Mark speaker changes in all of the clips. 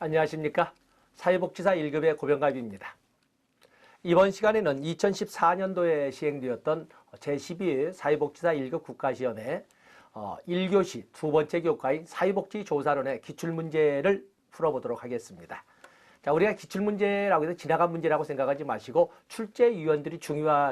Speaker 1: 안녕하십니까. 사회복지사 1급의 고병갑입니다. 이번 시간에는 2014년도에 시행되었던 제12회 사회복지사 1급 국가시험에 1교시 두 번째 교과인 사회복지조사론의 기출문제를 풀어보도록 하겠습니다. 자, 우리가 기출문제라고 해서 지나간 문제라고 생각하지 마시고 출제위원들이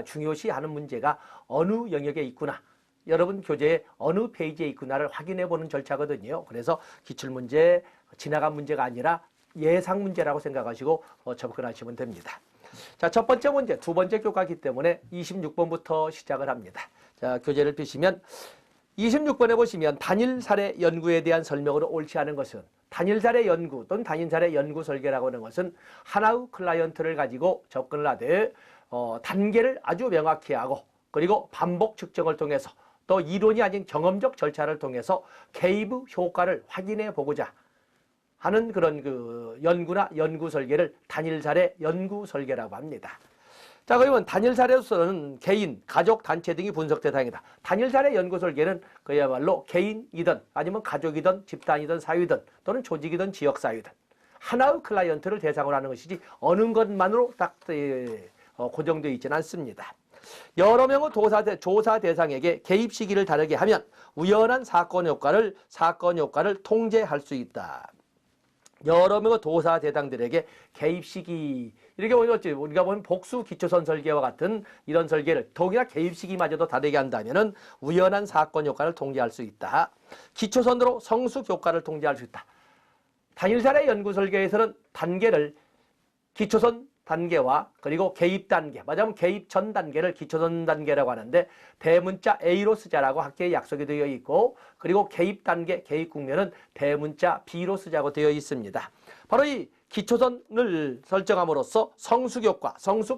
Speaker 1: 중요시하는 문제가 어느 영역에 있구나, 여러분 교재에 어느 페이지에 있구나를 확인해 보는 절차거든요. 그래서 기출문제, 지나간 문제가 아니라 예상 문제라고 생각하시고 접근하시면 됩니다. 자, 첫 번째 문제, 두 번째 교과이기 때문에 26번부터 시작을 합니다. 자, 교재를 펴시면 26번에 보시면 단일 사례 연구에 대한 설명으로 옳지 않은 것은, 단일 사례 연구 또는 단일 사례 연구 설계라고 하는 것은 하나의 클라이언트를 가지고 접근을 하되 단계를 아주 명확히 하고, 그리고 반복 측정을 통해서 또 이론이 아닌 경험적 절차를 통해서 개입 효과를 확인해 보고자 하는 그런 연구나 연구 설계를 단일 사례 연구 설계라고 합니다. 자, 그러면 단일 사례로서는 개인, 가족, 단체 등이 분석 대상이다. 단일 사례 연구 설계는 그야말로 개인이든 아니면 가족이든 집단이든 사회든 또는 조직이든 지역사회든 하나의 클라이언트를 대상으로 하는 것이지 어느 것만으로 딱 고정되어 있지는 않습니다. 여러 명의 조사 대상에게 개입 시기를 다르게 하면 우연한 사건 효과를 통제할 수 있다. 여러 명의 조사 대상들에게 개입 시기, 이렇게 보면 우리가 보면 복수 기초선 설계와 같은 이런 설계를 더욱이나 개입 시기마저도 다르게 한다면은 우연한 사건 효과를 통제할 수 있다. 기초선으로 성숙 효과를 통제할 수 있다. 단일 사례 연구 설계에서는 단계를 기초선 단계와 그리고 개입 단계, 맞으면 개입 전 단계를 기초선 단계라고 하는데 대문자 A로 쓰자라고 학계에 약속이 되어 있고, 그리고 개입 단계, 개입 국면은 대문자 B로 쓰자고 되어 있습니다. 바로 이 기초선을 설정함으로써 성숙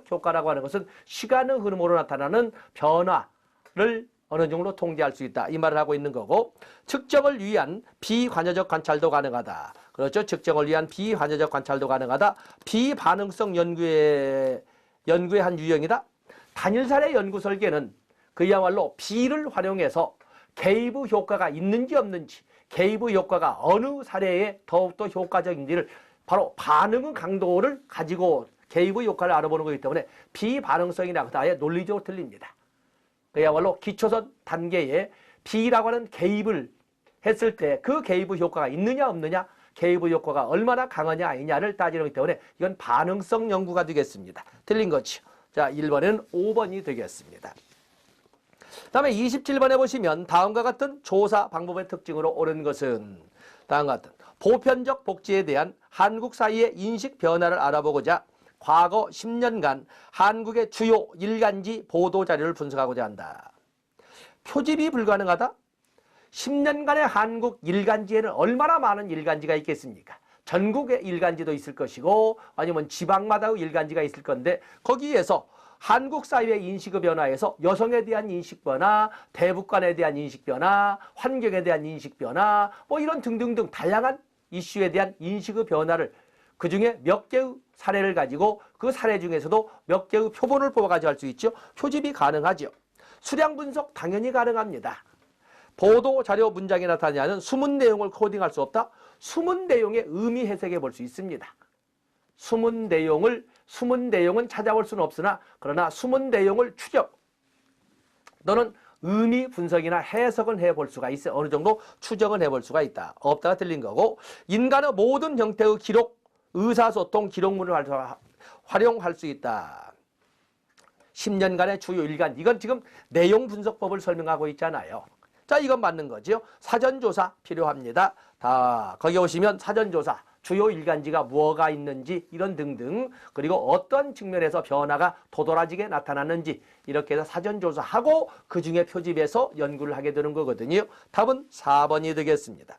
Speaker 1: 효과라고 하는 것은 시간의 흐름으로 나타나는 변화를 어느 정도 통제할 수 있다, 이 말을 하고 있는 거고, 측정을 위한 비관여적 관찰도 가능하다. 그렇죠. 측정을 위한 비관여적 관찰도 가능하다. 비반응성 연구의 한 유형이다. 단일 사례 연구 설계는 그야말로 비를 활용해서 개입 효과가 있는지 없는지, 개입 효과가 어느 사례에 더욱더 효과적인지를 바로 반응의 강도를 가지고 개입 효과를 알아보는 거기 때문에 비반응성이라고 해서 아예 논리적으로 틀립니다. 그야말로 기초선 단계에 B라고 하는 개입을 했을 때 그 개입 효과가 있느냐 없느냐, 개입 효과가 얼마나 강하냐 아니냐를 따지는 거기 때문에 이건 반응성 연구가 되겠습니다. 틀린 거죠. 자, 1번에는 5번이 되겠습니다. 다음에 27번에 보시면 다음과 같은 조사 방법의 특징으로 옳은 것은, 다음과 같은 보편적 복지에 대한 한국 사회의 인식 변화를 알아보고자 과거 10년간 한국의 주요 일간지 보도자료를 분석하고자 한다. 표집이 불가능하다? 10년간의 한국 일간지에는 얼마나 많은 일간지가 있겠습니까? 전국의 일간지도 있을 것이고 아니면 지방마다의 일간지가 있을 건데, 거기에서 한국 사회의 인식의 변화에서 여성에 대한 인식 변화, 대북관에 대한 인식 변화, 환경에 대한 인식 변화, 뭐 이런 등등등 다양한 이슈에 대한 인식의 변화를 그 중에 몇 개의 사례를 가지고 그 사례 중에서도 몇 개의 표본을 뽑아가지고 할 수 있죠. 표집이 가능하죠. 수량 분석 당연히 가능합니다. 보도 자료 문장에 나타나는 숨은 내용을 코딩할 수 없다. 숨은 내용의 의미 해석해 볼 수 있습니다. 숨은 내용은 찾아볼 수는 없으나 그러나 숨은 내용을 추적 또는 의미 분석이나 해석은 해볼 수가 있어. 어느 정도 추정은 해볼 수가 있다. 없다가 틀린 거고, 인간의 모든 형태의 기록, 의사소통 기록물을 활용할 수 있다. 10년간의 주요 일간, 이건 지금 내용 분석법을 설명하고 있잖아요. 자, 이건 맞는 거죠. 사전조사 필요합니다. 다 거기 오시면 사전조사, 주요 일간지가 뭐가 있는지 이런 등등, 그리고 어떤 측면에서 변화가 도드라지게 나타났는지 이렇게 해서 사전조사하고 그 중에 표집해서 연구를 하게 되는 거거든요. 답은 4번이 되겠습니다.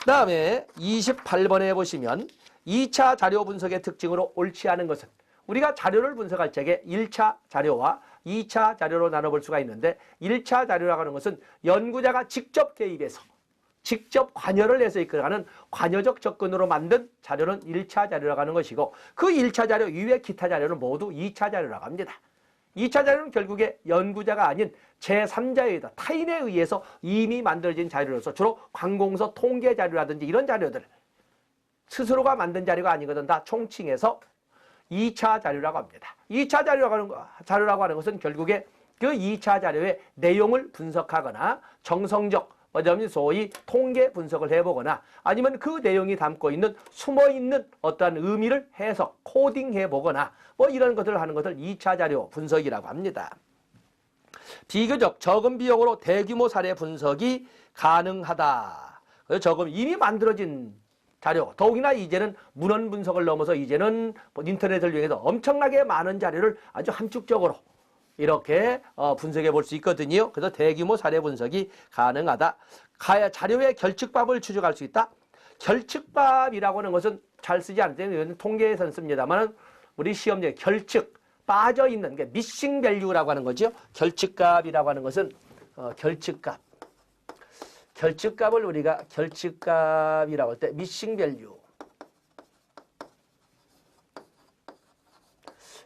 Speaker 1: 그 다음에 28번에 보시면 2차 자료 분석의 특징으로 옳지 않은 것은, 우리가 자료를 분석할 적에 1차 자료와 2차 자료로 나눠볼 수가 있는데, 1차 자료라고 하는 것은 연구자가 직접 개입해서 직접 관여를 해서 이끌어가는 관여적 접근으로 만든 자료는 1차 자료라고 하는 것이고, 그 1차 자료 이외의 기타 자료는 모두 2차 자료라고 합니다. 2차 자료는 결국에 연구자가 아닌 제3자에 의해 타인에 의해서 이미 만들어진 자료로서 주로 관공서 통계 자료라든지 이런 자료들, 스스로가 만든 자료가 아니거든. 다 총칭해서 2차 자료라고 합니다. 2차 자료라고 하는 것은 결국에 그 2차 자료의 내용을 분석하거나 정성적, 소위 통계 분석을 해보거나 아니면 그 내용이 담고 있는 숨어있는 어떠한 의미를 해석, 코딩해보거나 뭐 이런 것들을 하는 것을 2차 자료 분석이라고 합니다. 비교적 적은 비용으로 대규모 사례 분석이 가능하다. 적은 이미 만들어진 자료, 더욱이나 이제는 문헌 분석을 넘어서 이제는 인터넷을 이용해서 엄청나게 많은 자료를 아주 함축적으로 이렇게 분석해 볼 수 있거든요. 그래서 대규모 사례 분석이 가능하다. 자료의 결측법을 추적할 수 있다. 결측법이라고 하는 것은 잘 쓰지 않는데 통계에서는 씁니다만 우리 시험제 결측, 빠져있는 게 미싱 밸류라고 하는 거죠. 결측값이라고 하는 것은 결측값. 결측값을 우리가 결측값이라고 할 때 미싱 밸류.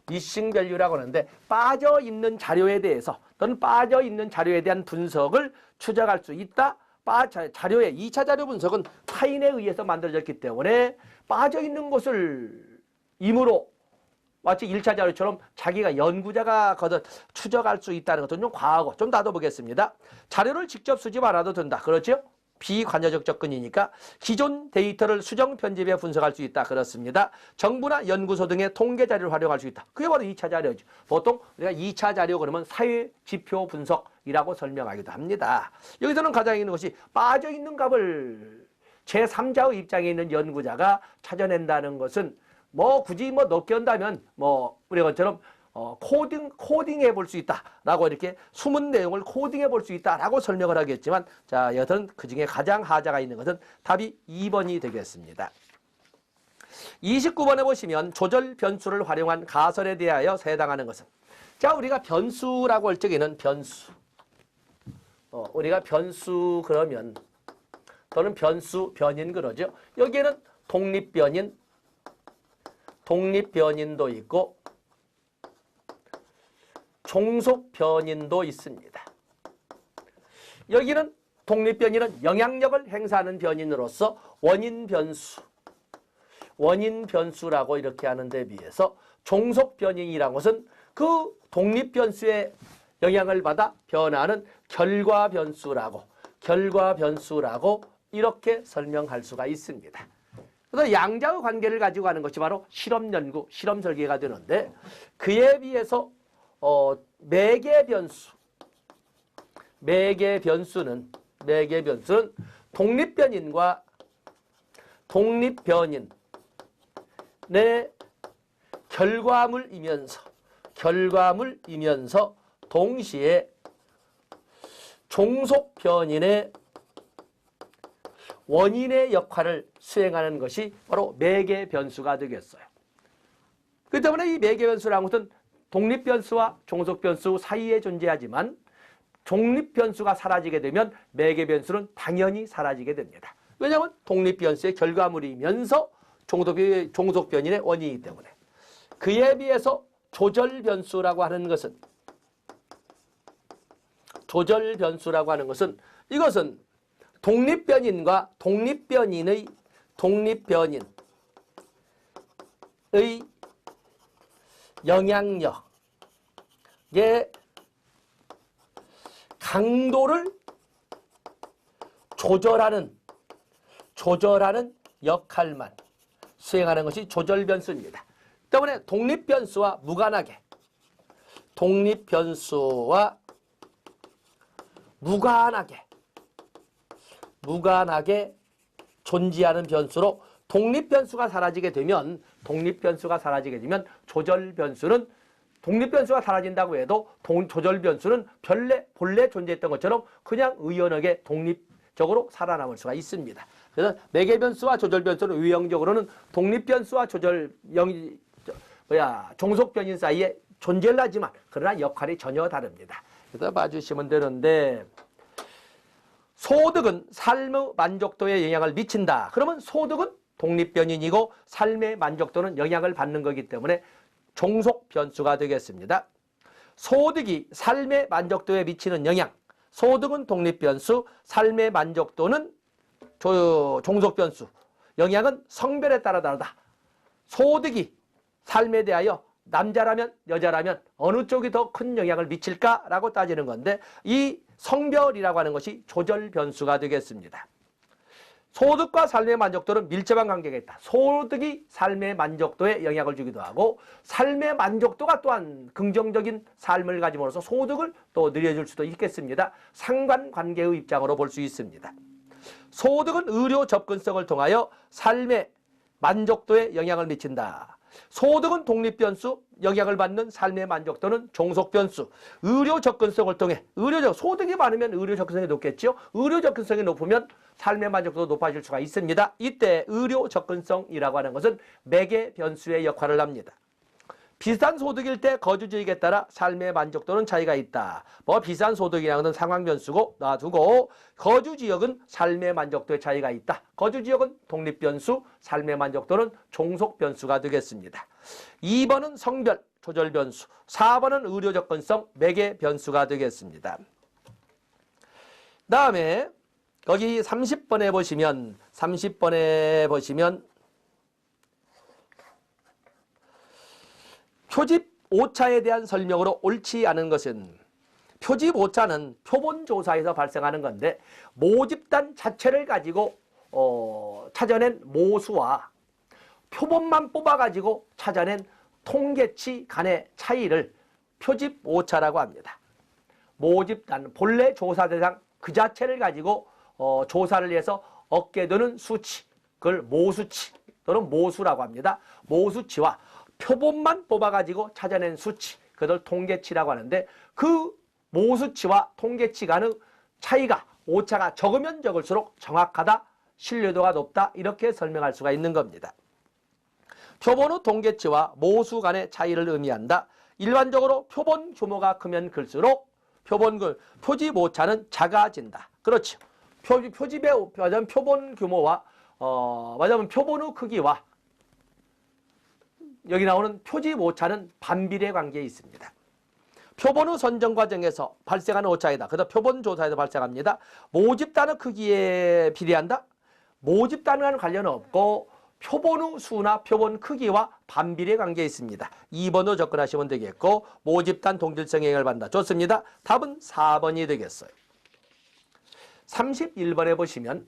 Speaker 1: 미싱 밸류라고 하는데 빠져있는 자료에 대해서 또는 빠져있는 자료에 대한 분석을 추적할 수 있다. 자료의 2차 자료 분석은 타인에 의해서 만들어졌기 때문에 빠져있는 것을 임으로 마치 1차 자료처럼 자기가 연구자가 거듭 추적할 수 있다는 것은 좀 과하고 좀 다뤄보겠습니다. 자료를 직접 수집 안 해도 된다. 그렇죠? 비관여적 접근이니까 기존 데이터를 수정 편집해 분석할 수 있다. 그렇습니다. 정부나 연구소 등의 통계 자료를 활용할 수 있다. 그게 바로 2차 자료죠. 보통 우리가 2차 자료 그러면 사회 지표 분석이라고 설명하기도 합니다. 여기서는 가장 있는 것이 빠져있는 값을 제3자의 입장에 있는 연구자가 찾아낸다는 것은 굳이 높게 한다면 우리 것처럼 코딩해 볼 수 있다라고 이렇게 숨은 내용을 코딩해 볼 수 있다라고 설명을 하겠지만 자, 여튼 그 중에 가장 하자가 있는 것은 답이 2번이 되겠습니다. 29번에 보시면 조절 변수를 활용한 가설에 대하여 해당하는 것은 자, 우리가 변수라고 할 적에는 변수 우리가 변수 그러면 또는 변수 변인 그러죠. 여기에는 독립변인도 있고 종속변인도 있습니다. 여기는 독립변인은 영향력을 행사하는 변인으로서 원인변수라고 이렇게 하는 데 비해서 종속변인이라는 것은 그 독립변수의 영향을 받아 변화하는 결과변수라고 이렇게 설명할 수가 있습니다. 그래서 양자의 관계를 가지고 하는 것이 바로 실험 연구, 실험 설계가 되는데 그에 비해서 매개 변수는 독립변인과 독립변인의 결과물이면서 동시에 종속변인의 원인의 역할을 수행하는 것이 바로 매개 변수가 되겠어요. 그렇기 때문에 이 매개 변수라는 것은 독립변수와 종속변수 사이에 존재하지만 독립변수가 사라지게 되면 매개 변수는 당연히 사라지게 됩니다. 왜냐하면 독립변수의 결과물이면서 종속변인의 원인이기 때문에. 그에 비해서 조절변수라고 하는 것은 이것은 독립변인과 독립변인의 영향력의 강도를 조절하는 역할만 수행하는 것이 조절변수입니다. 때문에 독립변수와 무관하게 존재하는 변수로 독립변수가 사라지게 되면 조절변수는 독립변수가 사라진다고 해도 조절변수는 본래 존재했던 것처럼 그냥 의연하게 독립적으로 살아남을 수가 있습니다. 그래서 매개변수와 조절변수는 유형적으로는 독립변수와 종속변인 사이에 존재를 하지만 그러나 역할이 전혀 다릅니다. 그래서 봐주시면 되는데 소득은 삶의 만족도에 영향을 미친다. 그러면 소득은 독립변인이고 삶의 만족도는 영향을 받는 거기 때문에 종속변수가 되겠습니다. 소득이 삶의 만족도에 미치는 영향, 소득은 독립변수, 삶의 만족도는 종속변수. 영향은 성별에 따라 다르다. 소득이 삶에 대하여 남자라면 여자라면 어느 쪽이 더 큰 영향을 미칠까라고 따지는 건데 이 성별이라고 하는 것이 조절 변수가 되겠습니다. 소득과 삶의 만족도는 밀접한 관계가 있다. 소득이 삶의 만족도에 영향을 주기도 하고 삶의 만족도가 또한 긍정적인 삶을 가짐으로써 소득을 또 늘려줄 수도 있겠습니다. 상관관계의 입장으로 볼 수 있습니다. 소득은 의료 접근성을 통하여 삶의 만족도에 영향을 미친다. 소득은 독립변수, 영향을 받는 삶의 만족도는 종속변수. 의료 접근성을 통해 소득이 많으면 의료 접근성이 높겠죠. 의료 접근성이 높으면 삶의 만족도도 높아질 수가 있습니다. 이때 의료 접근성이라고 하는 것은 매개 변수의 역할을 합니다. 비슷한 소득일 때 거주지역에 따라 삶의 만족도는 차이가 있다. 비슷한 소득이라는 것은 상황 변수고 놔두고 거주지역은 삶의 만족도의 차이가 있다. 거주지역은 독립변수, 삶의 만족도는 종속 변수가 되겠습니다. 2번은 성별, 조절 변수, 4번은 의료 접근성, 매개 변수가 되겠습니다. 다음에 거기 30번에 보시면 표집 오차에 대한 설명으로 옳지 않은 것은 표집 오차는 표본조사에서 발생하는 건데 모집단 자체를 가지고 찾아낸 모수와 표본만 뽑아가지고 찾아낸 통계치 간의 차이를 표집 오차라고 합니다. 모집단, 본래 조사 대상 그 자체를 가지고 조사를 해서 얻게 되는 수치, 그걸 모수치 또는 모수라고 합니다. 모수치와 표본만 뽑아가지고 찾아낸 수치, 그걸 통계치라고 하는데 그 모수치와 통계치 간의 차이가 오차가 적으면 적을수록 정확하다, 신뢰도가 높다 이렇게 설명할 수가 있는 겁니다. 표본 후 통계치와 모수 간의 차이를 의미한다. 일반적으로 표본 규모가 크면 클수록 표집 오차는 작아진다. 그렇죠. 표집의 표본 규모와 표본 후 크기와 여기 나오는 표집 오차는 반비례 관계에 있습니다. 표본 후 선정 과정에서 발생하는 오차이다. 그다음 표본 조사에서 발생합니다. 모집단의 크기에 비례한다. 모집단과는 관련은 없고 표본 후 수나 표본 크기와 반비례 관계에 있습니다. 2번으로 접근하시면 되겠고 모집단 동질성에 영향을 받는다. 좋습니다. 답은 4번이 되겠어요. 31번에 보시면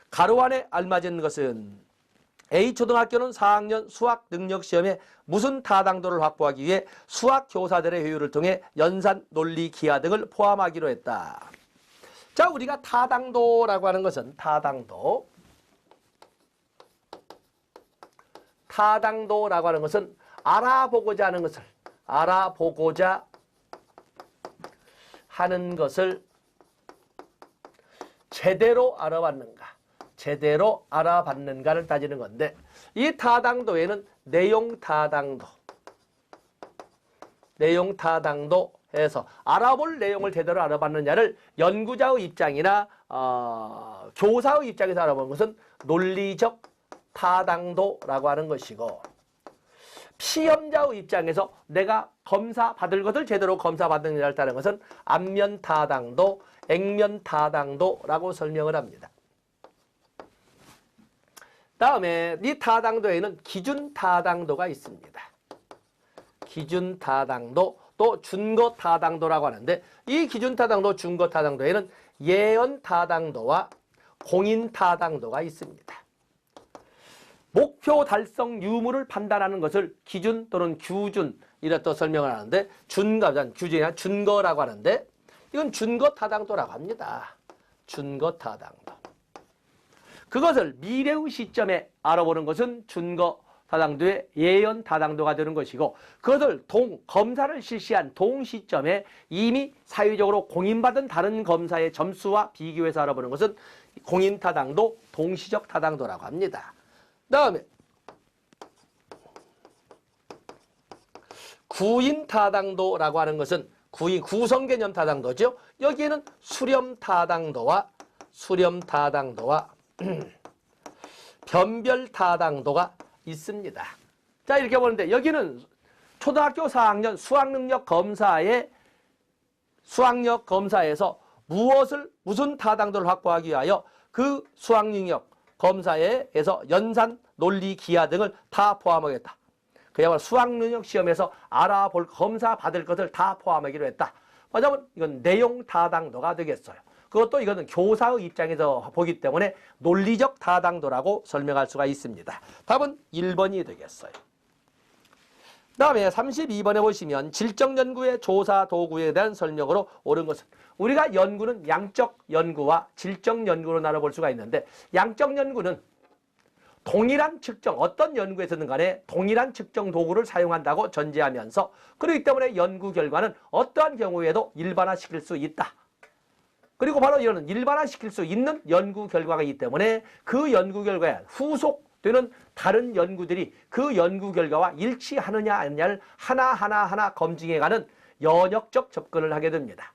Speaker 1: 가로 안에 알맞은 것은 A초등학교는 4학년 수학 능력 시험에 무슨 타당도를 확보하기 위해 수학 교사들의 회의를 통해 연산, 논리, 기하 등을 포함하기로 했다. 자, 우리가 타당도라고 하는 것은 타당도라고 하는 것은 알아보고자 하는 것을 제대로 알아봤는가를 따지는 건데 이 타당도에는 내용 타당도에서 알아볼 내용을 제대로 알아봤느냐를 연구자의 입장이나 교사의 입장에서 알아보는 것은 논리적 타당도라고 하는 것이고 시험자의 입장에서 내가 검사받을 것을 제대로 검사받느냐를 따르는 것은 안면 타당도, 액면 타당도라고 설명을 합니다. 다음에 이 타당도에는 기준 타당도가 있습니다. 기준 타당도 또 준거 타당도라고 하는데 이 기준 타당도, 준거 타당도에는 예언 타당도와 공인 타당도가 있습니다. 목표 달성 유무를 판단하는 것을 기준 또는 규준 이렇게 설명을 하는데 규준이나 준거라고 하는데 이건 준거 타당도라고 합니다. 준거 타당도. 그것을 미래의 시점에 알아보는 것은 준거 타당도의 예언 타당도가 되는 것이고 그것을 검사를 실시한 동시점에 이미 사회적으로 공인받은 다른 검사의 점수와 비교해서 알아보는 것은 공인 타당도, 동시적 타당도라고 합니다. 다음에 구인 타당도라고 하는 것은 구성 개념 타당도죠. 여기에는 수렴 타당도와 변별 타당도가 있습니다. 자, 이렇게 보는데 여기는 초등학교 4학년 수학력 검사에서 무슨 타당도를 확보하기 위하여 그 수학 능력 검사에서 연산, 논리, 기하 등을 다 포함하겠다. 그야말로 수학능력 시험에서 알아볼 검사 받을 것을 다 포함하기로 했다. 뭐냐면 이건 내용 다당도가 되겠어요. 그것도 이거는 교사의 입장에서 보기 때문에 논리적 다당도라고 설명할 수가 있습니다. 답은 1번이 되겠어요. 다음에 32번에 보시면 질적 연구의 조사 도구에 대한 설명으로 옳은 것은, 우리가 연구는 양적 연구와 질적 연구로 나눠볼 수가 있는데, 양적 연구는 동일한 측정, 어떤 연구에서든 간에 동일한 측정 도구를 사용한다고 전제하면서, 그렇기 때문에 연구 결과는 어떠한 경우에도 일반화시킬 수 있다. 그리고 바로 이거는 일반화시킬 수 있는 연구 결과가 있기 때문에 그 연구 결과에 후속되는 다른 연구들이 그 연구 결과와 일치하느냐 아니냐를 하나하나 검증해가는 연역적 접근을 하게 됩니다.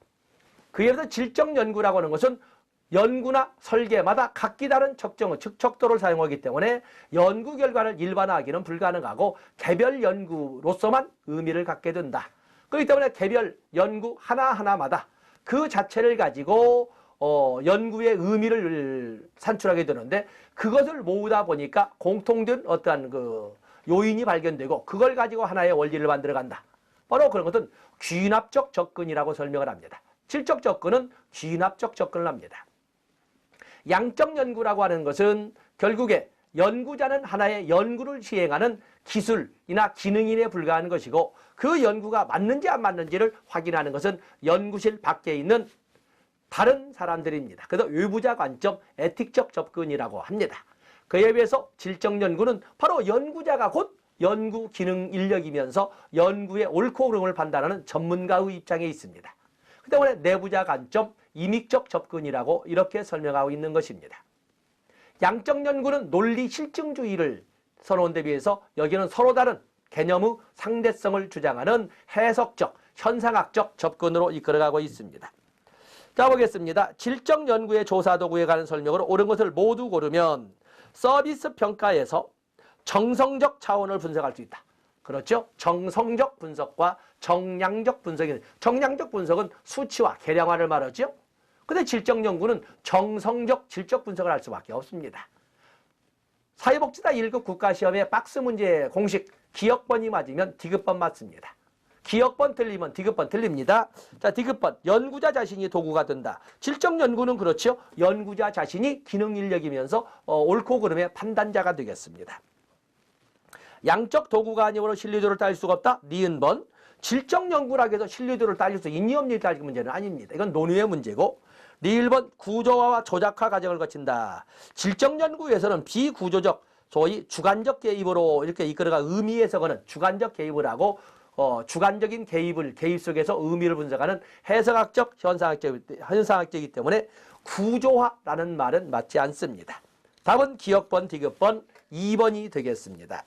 Speaker 1: 그에 비해서 질적 연구라고 하는 것은 연구나 설계마다 각기 다른 측정의 척도를 사용하기 때문에 연구 결과를 일반화하기는 불가능하고 개별 연구로서만 의미를 갖게 된다. 그렇기 때문에 개별 연구 하나하나마다 그 자체를 가지고 연구의 의미를 산출하게 되는데, 그것을 모으다 보니까 공통된 어떠한 그 요인이 발견되고 그걸 가지고 하나의 원리를 만들어간다. 바로 그런 것은 귀납적 접근이라고 설명을 합니다. 질적 접근은 귀납적 접근을 합니다. 양적 연구라고 하는 것은 결국에 연구자는 하나의 연구를 시행하는 기술이나 기능인에 불과한 것이고, 그 연구가 맞는지 안 맞는지를 확인하는 것은 연구실 밖에 있는 다른 사람들입니다. 그래서 외부자 관점, 에틱적 접근이라고 합니다. 그에 비해서 질적 연구는 바로 연구자가 곧 연구 기능 인력이면서 연구의 옳고 그름을 판단하는 전문가의 입장에 있습니다. 그 때문에 내부자 관점, 임익적 접근이라고 이렇게 설명하고 있는 것입니다. 양적 연구는 논리 실증주의를 선호한 데 비해서 여기는 서로 다른 개념의 상대성을 주장하는 해석적, 현상학적 접근으로 이끌어가고 있습니다. 자, 보겠습니다. 질적 연구의 조사 도구에 관한 설명으로 옳은 것을 모두 고르면 서비스 평가에서 정성적 차원을 분석할 수 있다. 그렇죠? 정성적 분석과 정량적 분석이, 정량적 분석은 수치와 계량화를 말하죠. 근데 질적 연구는 정성적 질적 분석을 할 수밖에 없습니다. 사회복지사 1급 국가시험의 박스 문제 공식 기억번이 맞으면 디귿번 맞습니다. 기억번 틀리면 디귿번 틀립니다. 자, 디귿번 연구자 자신이 도구가 된다. 질적 연구는 그렇죠. 연구자 자신이 기능 인력이면서 옳고 그름의 판단자가 되겠습니다. 양적 도구가 아니므로 신뢰도를 따질 수가 없다. 니은번 질적 연구라고 해서 신뢰도를 따질 수 있니 없니 따질 문제는 아닙니다. 이건 논의의 문제고, 리1번 구조화와 조작화 과정을 거친다. 질적 연구에서는 비구조적, 소위 주관적 개입으로 이렇게 이끌어가 의미 해석하는 주관적 개입을 하고, 주관적인 개입 속에서 의미를 분석하는 해석학적, 현상학적이기 때문에 구조화라는 말은 맞지 않습니다. 답은 기억번, 디귿번 2번이 되겠습니다.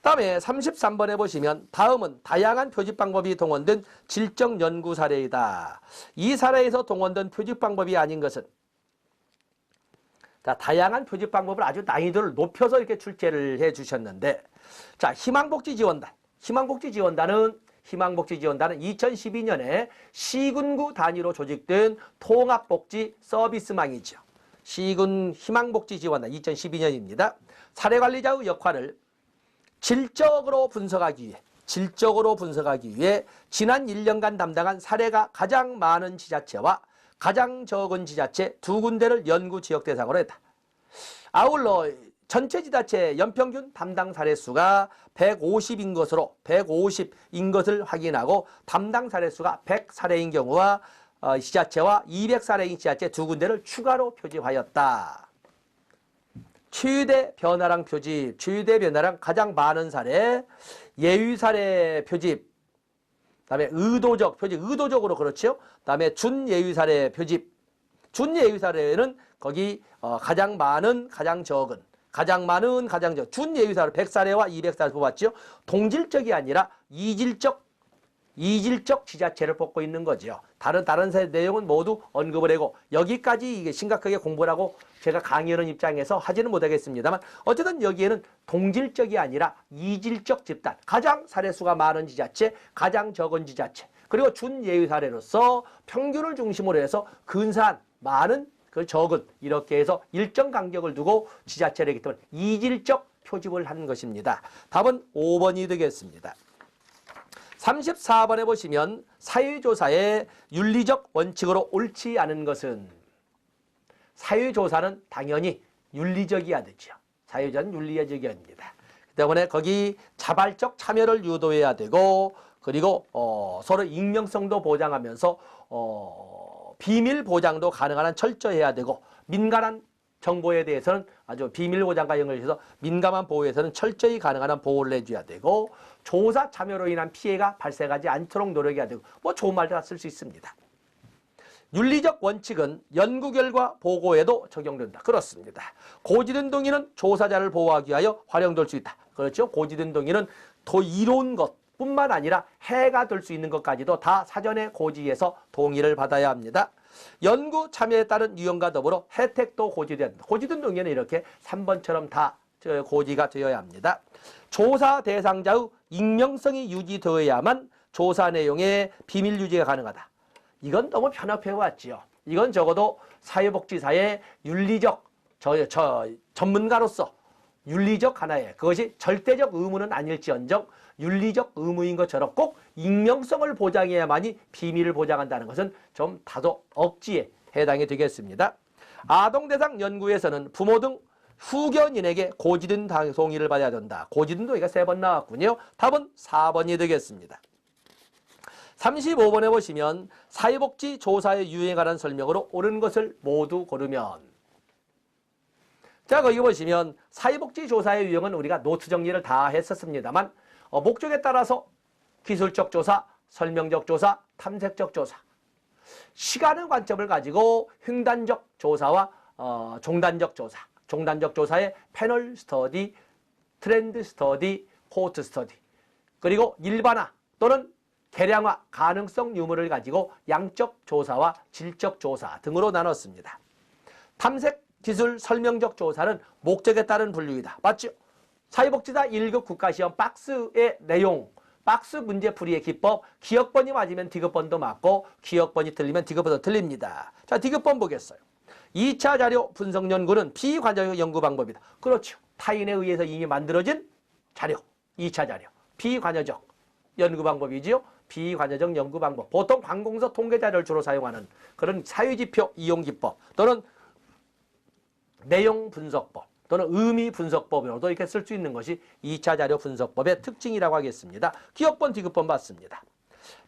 Speaker 1: 다음에 33번에 보시면 다음은 다양한 표집 방법이 동원된 질적 연구 사례이다. 이 사례에서 동원된 표집 방법이 아닌 것은, 자, 다양한 표집 방법을 아주 난이도를 높여서 이렇게 출제를 해 주셨는데, 자, 희망복지지원단. 희망복지지원단은 2012년에 시군구 단위로 조직된 통합복지 서비스망이죠. 시군 희망복지지원단 2012년입니다. 사례관리자의 역할을 질적으로 분석하기 위해 지난 1년간 담당한 사례가 가장 많은 지자체와 가장 적은 지자체 두 군데를 연구 지역 대상으로 했다. 아울러 전체 지자체 연평균 담당 사례 수가 150인 것을 확인하고 담당 사례 수가 100사례인 경우와 지자체와 200사례인 지자체 두 군데를 추가로 표집하였다. 최대 변화량 표집, 최대 변화량 가장 많은 사례, 예외 사례 표집, 그다음에 의도적 표집, 의도적으로 그렇죠. 그다음에 준예외 사례 표집, 준예외 사례는 거기 가장 많은, 가장 적은, 가장 많은, 가장 적은, 준예외 사례 100사례와 200사례 뽑았죠. 동질적이 아니라 이질적 지자체를 뽑고 있는 거죠. 다른 내용은 모두 언급을 하고, 여기까지 이게 심각하게 공부를 하고 제가 강의하는 입장에서 하지는 못하겠습니다만, 어쨌든 여기에는 동질적이 아니라 이질적 집단, 가장 사례수가 많은 지자체, 가장 적은 지자체, 그리고 준예외 사례로서 평균을 중심으로 해서 근사한 많은 그 적은 이렇게 해서 일정 간격을 두고 지자체를 했기 때문에 이질적 표집을 한 것입니다. 답은 5번이 되겠습니다. 34번에 보시면 사회조사의 윤리적 원칙으로 옳지 않은 것은, 사회조사는 당연히 윤리적이어야 되죠. 사회조사는 윤리적입니다. 때문에 거기 자발적 참여를 유도해야 되고, 그리고 서로 익명성도 보장하면서 비밀 보장도 가능한 한 철저해야 되고, 민감한 정보에 대해서는 아주 비밀 보장과 연결해서 민감한 보호에서는 철저히 가능한 한 보호를 해줘야 되고, 조사 참여로 인한 피해가 발생하지 않도록 노력해야 되고, 뭐 좋은 말도 다 쓸 수 있습니다. 윤리적 원칙은 연구 결과 보고에도 적용된다. 그렇습니다. 고지된 동의는 조사자를 보호하기 위하여 활용될 수 있다. 그렇죠. 고지된 동의는 더 이로운 것뿐만 아니라 해가 될 수 있는 것까지도 다 사전에 고지해서 동의를 받아야 합니다. 연구 참여에 따른 유형과 더불어 혜택도 고지돼야 한다. 고지된 동의는 이렇게 3번처럼 다 고지가 되어야 합니다. 조사 대상자의 익명성이 유지되어야만 조사 내용의 비밀 유지가 가능하다. 이건 너무 편협해 왔지요. 이건 적어도 사회복지사의 윤리적 전문가로서 윤리적 하나의, 그것이 절대적 의무는 아닐지언정 윤리적 의무인 것처럼 꼭 익명성을 보장해야만이 비밀을 보장한다는 것은 좀 다소 억지에 해당이 되겠습니다. 아동 대상 연구에서는 부모 등 후견인에게 고지된 동의를 받아야 된다. 고지된 동의가 3번 나왔군요. 답은 4번이 되겠습니다. 35번에 보시면 사회복지 조사의 유형에 관한 설명으로 옳은 것을 모두 고르면, 자, 거기 보시면 사회복지 조사의 유형은 우리가 노트 정리를 다 했었습니다만, 목적에 따라서 기술적 조사, 설명적 조사, 탐색적 조사, 시간의 관점을 가지고 횡단적 조사와 종단적 조사, 종단적 조사의 패널 스터디, 트렌드 스터디, 코호트 스터디, 그리고 일반화 또는 개량화 가능성 유무를 가지고 양적 조사와 질적 조사 등으로 나눴습니다. 탐색, 기술, 설명적 조사는 목적에 따른 분류이다. 맞죠? 사회복지사 1급 국가시험 박스의 내용, 박스 문제풀이의 기법, 기억번이 맞으면 디귿번도 맞고 기억번이 틀리면 디귿번도 틀립니다. 자, 디귿번 보겠어요. 2차 자료 분석 연구는 비관자적 연구 방법이다. 그렇죠. 타인에 의해서 이미 만들어진 자료, 2차 자료, 비관여적 연구 방법이지요. 비관여적 연구 방법. 보통 관공서 통계 자료를 주로 사용하는 그런 사회지표 이용 기법 또는 내용 분석법 또는 의미 분석법으로도 이렇게 쓸 수 있는 것이 2차 자료 분석법의 특징이라고 하겠습니다. 기억번, 디귿번 맞습니다.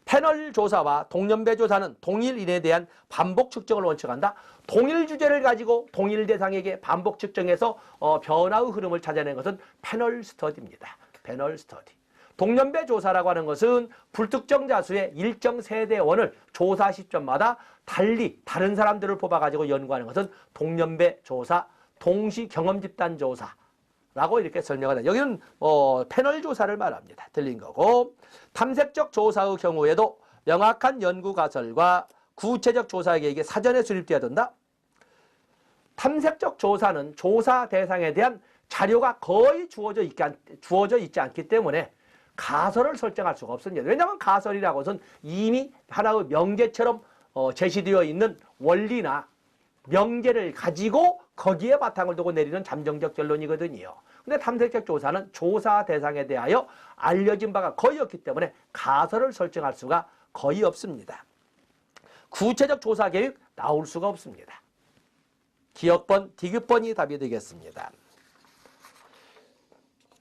Speaker 1: 패널 조사와 동년배 조사는 동일인에 대한 반복 측정을 원칙한다. 동일 주제를 가지고 동일 대상에게 반복 측정해서 변화의 흐름을 찾아내는 것은 패널 스터디입니다. 패널 스터디. 동년배 조사라고 하는 것은 불특정 자수의 일정 세대원을 조사 시점마다 달리 다른 사람들을 뽑아가지고 연구하는 것은 동년배 조사, 동시 경험 집단 조사라고 이렇게 설명하는, 여기는 패널 조사를 말합니다. 틀린 거고, 탐색적 조사의 경우에도 명확한 연구 가설과 구체적 조사 계획이 사전에 수립되어야 된다. 탐색적 조사는 조사 대상에 대한 자료가 거의 주어져 있지 않기 때문에 가설을 설정할 수가 없습니다. 왜냐하면 가설이라고 것은 이미 하나의 명제처럼 제시되어 있는 원리나 명제를 가지고 거기에 바탕을 두고 내리는 잠정적 결론이거든요. 근데 탐색적 조사는 조사 대상에 대하여 알려진 바가 거의 없기 때문에 가설을 설정할 수가 거의 없습니다. 구체적 조사 계획 나올 수가 없습니다. 기억번, 디귿번이 답이 되겠습니다.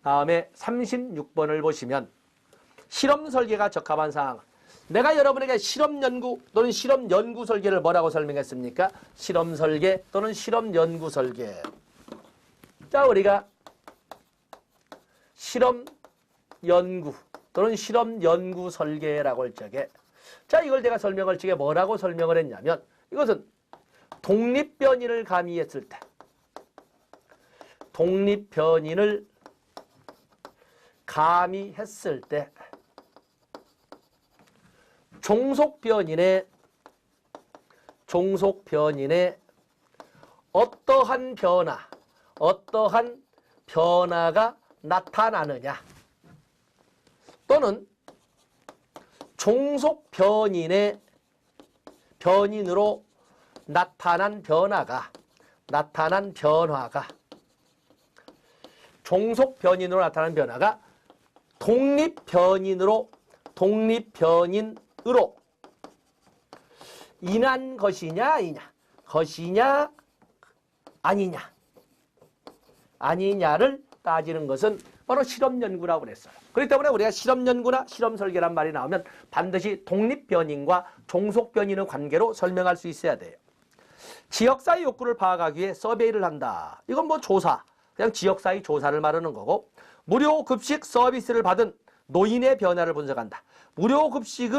Speaker 1: 다음에 36번을 보시면 실험 설계가 적합한 사항. 내가 여러분에게 실험 연구 또는 실험 연구 설계를 뭐라고 설명했습니까? 실험 설계 또는 실험 연구 설계. 자, 우리가 실험 연구 또는 실험 연구 설계라고 할 적에, 자, 이걸 내가 설명할 적에 뭐라고 설명을 했냐면, 이것은 독립변인을 가미했을 때, 독립변인을 가미했을 때 종속변인의 어떠한 변화가 나타나느냐, 또는 종속변인의 변인으로 나타난 변화가 종속 변인으로 나타난 변화가 독립 변인으로 인한 것이냐 아니냐를 따지는 것은 바로 실험 연구라고 그랬어요. 그렇기 때문에 우리가 실험 연구나 실험 설계란 말이 나오면 반드시 독립 변인과 종속 변인의 관계로 설명할 수 있어야 돼요. 지역사회 욕구를 파악하기 위해 서베이를 한다. 이건 뭐 조사, 그냥 지역사회 조사를 말하는 거고, 무료 급식 서비스를 받은 노인의 변화를 분석한다. 무료 급식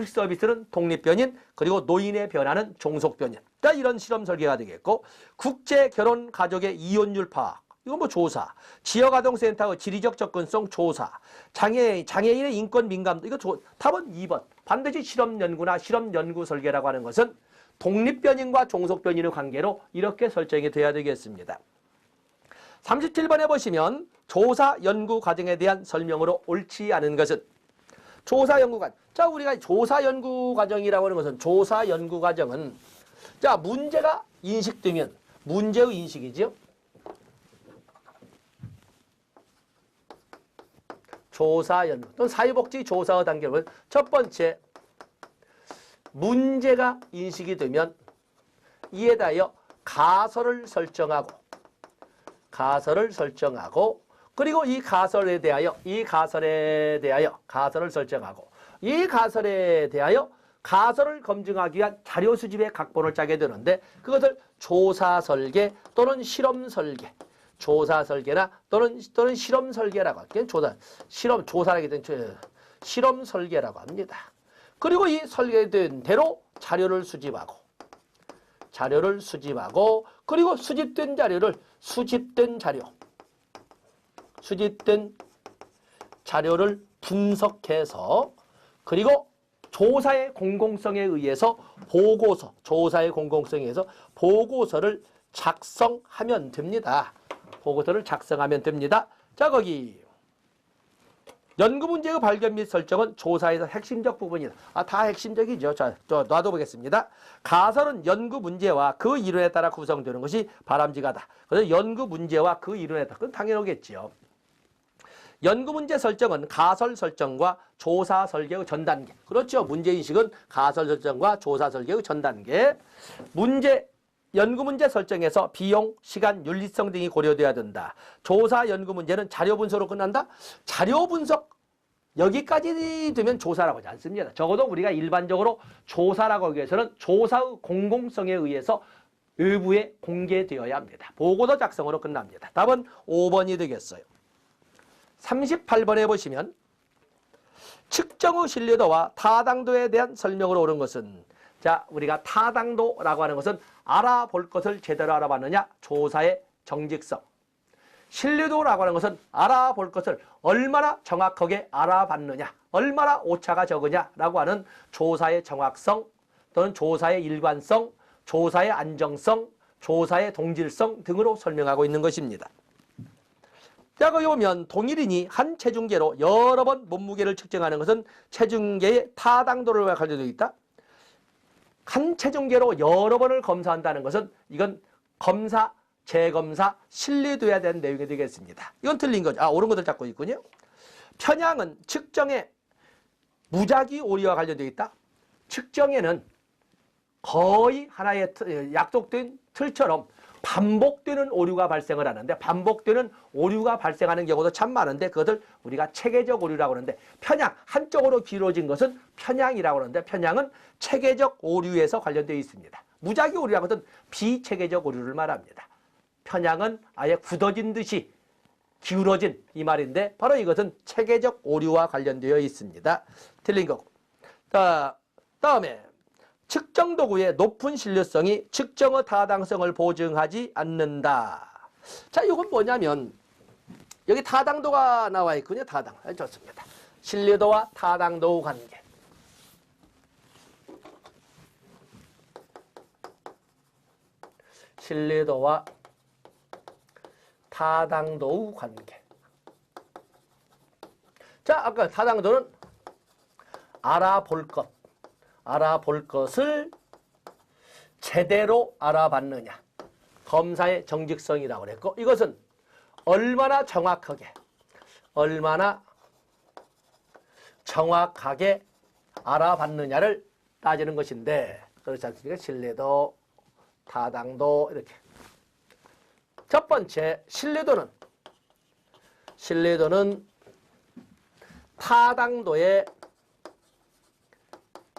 Speaker 1: 서비스는 독립 변인, 그리고 노인의 변화는 종속 변인. 자, 이런 실험 설계가 되겠고, 국제 결혼 가족의 이혼율 파악. 이건 뭐 조사. 지역아동센터의 지리적 접근성 조사. 장애인의 인권 민감도. 이거 답은 2번. 반드시 실험 연구나 실험 연구 설계라고 하는 것은 독립 변인과 종속 변인의 관계로 이렇게 설정이 돼야 되겠습니다. 37번에 보시면 조사 연구 과정에 대한 설명으로 옳지 않은 것은 조사 연구 과정. 자, 우리가 조사 연구 과정이라고 하는 것은 조사 연구 과정은 자, 문제가 인식되면 문제의 인식이죠. 조사 연구 또는 사회복지 조사의 단계는 첫 번째 문제가 인식이 되면 이에 대하여 가설을 설정하고 그리고 이 가설에 대하여 가설을 설정하고 이 가설에 대하여 가설을 검증하기 위한 자료 수집의 각본을 짜게 되는데 그것을 조사 설계 또는 실험 설계 조사 설계나 또는 실험 설계라고 할게요. 조사라기 때문에 실험 설계라고 합니다. 그리고 이 설계된 대로 자료를 수집하고 그리고 수집된 자료를 분석해서 그리고 조사의 공공성에 의해서 보고서를 작성하면 됩니다. 자, 거기 연구 문제의 발견 및 설정은 조사에서 핵심적 부분이다. 다 핵심적이죠. 자, 놔둬보겠습니다. 가설은 연구 문제와 그 이론에 따라 구성되는 것이 바람직하다. 그래서 연구 문제와 그 이론에 따라, 그건 당연하겠지요. 연구 문제 설정은 가설 설정과 조사 설계의 전 단계. 그렇죠. 문제인식은 가설 설정과 조사 설계의 전 단계. 연구 문제 설정에서 비용, 시간, 윤리성 등이 고려돼야 된다. 조사 연구 문제는 자료 분석으로 끝난다. 자료 분석 여기까지 되면 조사라고 하지 않습니다. 적어도 우리가 일반적으로 조사라고 하기 위해서는 조사의 공공성에 의해서 외부에 공개되어야 합니다. 보고서 작성으로 끝납니다. 답은 5번이 되겠어요. 38번에 보시면 측정의 신뢰도와 타당도에 대한 설명으로 옳은 것은 자, 우리가 타당도라고 하는 것은 알아볼 것을 제대로 알아봤느냐, 조사의 정직성. 신뢰도라고 하는 것은 알아볼 것을 얼마나 정확하게 알아봤느냐, 얼마나 오차가 적으냐라고 하는 조사의 정확성 또는 조사의 일관성, 조사의 안정성, 조사의 동질성 등으로 설명하고 있는 것입니다. 자, 거기 보면 동일인이 한 체중계로 여러 번 몸무게를 측정하는 것은 체중계의 타당도를 관련되어 있다. 한 체중계로 여러 번을 검사한다는 것은 이건 검사, 재검사, 신뢰돼야 되는 내용이 되겠습니다. 이건 틀린 거죠. 옳은 것을 잡고 있군요. 편향은 측정의 무작위 오류와 관련되어 있다. 측정에는 거의 하나의 약속된 틀처럼 반복되는 오류가 발생을 하는데 반복되는 오류가 발생하는 경우도 참 많은데 그것을 우리가 체계적 오류라고 하는데 편향, 한쪽으로 길어진 것은 편향이라고 하는데 편향은 체계적 오류에서 관련되어 있습니다. 무작위 오류라는 것은 비체계적 오류를 말합니다. 편향은 아예 굳어진 듯이 기울어진 이 말인데 바로 이것은 체계적 오류와 관련되어 있습니다. 틀린 거고. 자, 다음에 측정 도구의 높은 신뢰성이 측정의 타당성을 보증하지 않는다. 자, 이건 뭐냐면 여기 타당도가 나와 있군요. 타당. 좋습니다. 신뢰도와 타당도 관계. 신뢰도와 타당도 관계. 자, 아까 타당도는 알아볼 것을 제대로 알아봤느냐. 검사의 정직성이라고 그랬고, 이것은 얼마나 정확하게 알아봤느냐를 따지는 것인데, 그렇지 않습니까? 신뢰도, 타당도, 이렇게. 첫 번째, 신뢰도는 타당도의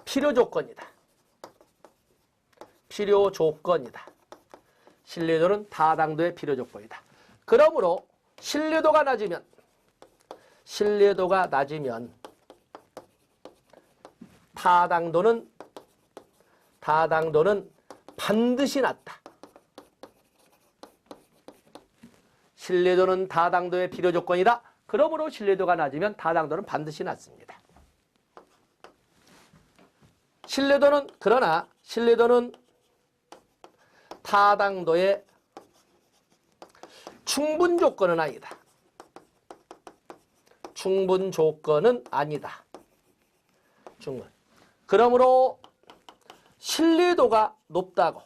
Speaker 1: 필요 조건이다. 신뢰도는 타당도의 필요 조건이다. 그러므로 신뢰도가 낮으면 타당도는 반드시 낮다. 신뢰도는 타당도의 필요 조건이다. 그러므로 신뢰도가 낮으면 타당도는 반드시 낮습니다. 그러나 신뢰도는 타당도의 충분 조건은 아니다. 그러므로 신뢰도가 높다고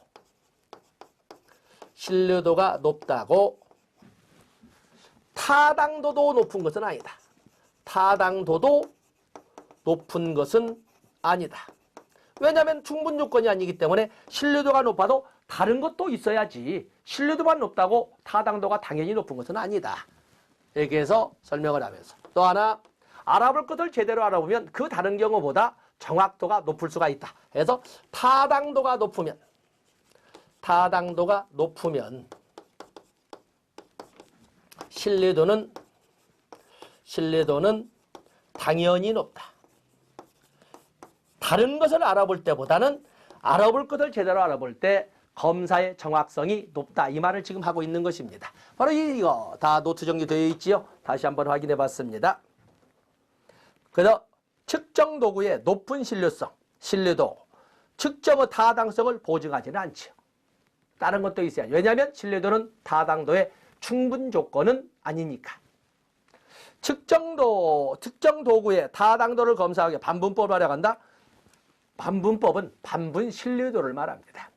Speaker 1: 타당도도 높은 것은 아니다. 왜냐하면 충분 조건이 아니기 때문에 신뢰도가 높아도 다른 것도 있어야지. 신뢰도만 높다고 타당도가 당연히 높은 것은 아니다. 이렇게 해서 설명을 하면서 또 하나, 알아볼 것을 제대로 알아보면 그 다른 경우보다 정확도가 높을 수가 있다. 그래서 타당도가 높으면 신뢰도는 당연히 높다. 다른 것을 알아볼 때보다는 알아볼 것을 제대로 알아볼 때 검사의 정확성이 높다. 이 말을 지금 하고 있는 것입니다. 바로 이거 다 노트 정리되어 있지요. 다시 한번 확인해 봤습니다. 그래서 측정 도구의 높은 신뢰도, 측정의 타당성을 보증하지는 않지요. 다른 것도 있어야죠. 왜냐하면 신뢰도는 타당도의 충분 조건은 아니니까. 측정 도구의 타당도를 검사하기 위해 반분법을 활용한다. 반분법은 반분 신뢰도를 말합니다.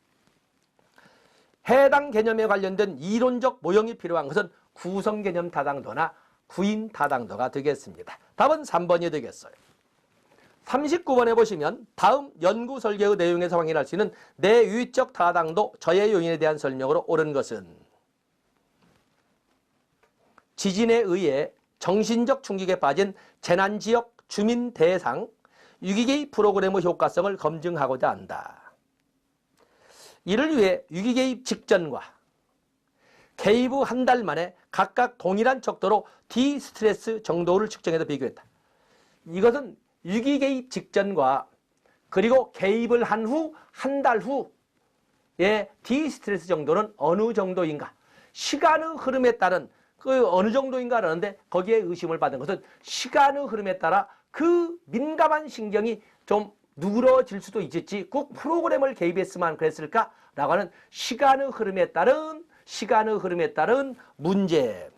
Speaker 1: 해당 개념에 관련된 이론적 모형이 필요한 것은 구성개념 타당도나 구인 타당도가 되겠습니다. 답은 3번이 되겠어요. 39번에 보시면 다음 연구 설계의 내용에서 확인할 수 있는 내유의적 타당도 저해 요인에 대한 설명으로 옳은 것은 지진에 의해 정신적 충격에 빠진 재난지역 주민 대상 유기개입 프로그램의 효과성을 검증하고자 한다. 이를 위해 유기개입 직전과 개입 후 한 달 만에 각각 동일한 척도로 디스트레스 정도를 측정해서 비교했다. 이것은 유기개입 직전과 그리고 개입을 한 후 한 달 후의 디스트레스 정도는 어느 정도인가, 시간의 흐름에 따른 그 어느 정도인가 하는데 거기에 의심을 받은 것은 시간의 흐름에 따라 그 민감한 신경이 좀 누그러질 수도 있겠지, 꼭 프로그램을 개입했으면 그랬을까? 라고 하는 시간의 흐름에 따른 문제,